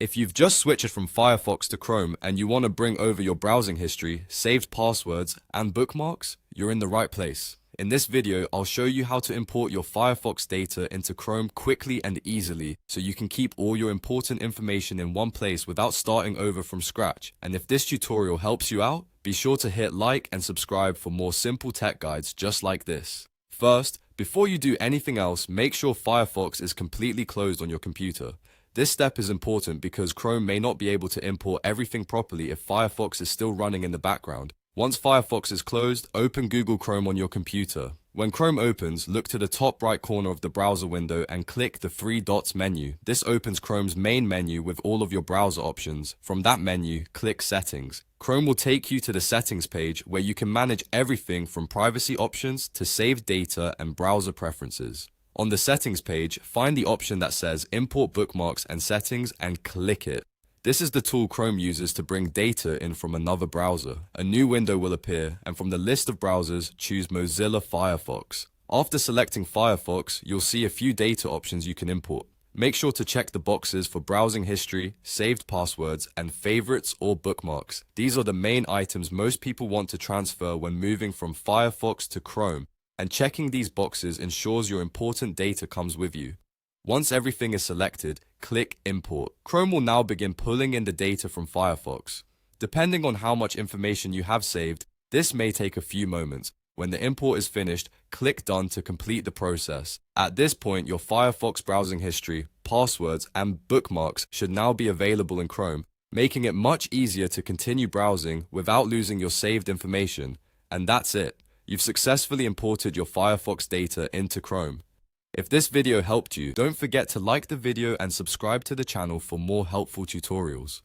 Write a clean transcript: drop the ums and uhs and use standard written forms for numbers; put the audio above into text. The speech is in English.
If you've just switched from Firefox to Chrome and you want to bring over your browsing history, saved passwords, and bookmarks, you're in the right place. In this video, I'll show you how to import your Firefox data into Chrome quickly and easily so you can keep all your important information in one place without starting over from scratch. And if this tutorial helps you out, be sure to hit like and subscribe for more simple tech guides just like this. First, before you do anything else, make sure Firefox is completely closed on your computer. This step is important because Chrome may not be able to import everything properly if Firefox is still running in the background. Once Firefox is closed, open Google Chrome on your computer. When Chrome opens, look to the top right corner of the browser window and click the three dots menu. This opens Chrome's main menu with all of your browser options. From that menu, click Settings. Chrome will take you to the Settings page where you can manage everything from privacy options to saved data and browser preferences. On the Settings page, find the option that says Import Bookmarks and Settings and click it. This is the tool Chrome uses to bring data in from another browser. A new window will appear, and from the list of browsers, choose Mozilla Firefox. After selecting Firefox, you'll see a few data options you can import. Make sure to check the boxes for browsing history, saved passwords, and favorites or bookmarks. These are the main items most people want to transfer when moving from Firefox to Chrome, and checking these boxes ensures your important data comes with you. Once everything is selected, click Import. Chrome will now begin pulling in the data from Firefox. Depending on how much information you have saved, this may take a few moments. When the import is finished, click Done to complete the process. At this point, your Firefox browsing history, passwords, and bookmarks should now be available in Chrome, making it much easier to continue browsing without losing your saved information. And that's it. You've successfully imported your Firefox data into Chrome. If this video helped you, don't forget to like the video and subscribe to the channel for more helpful tutorials.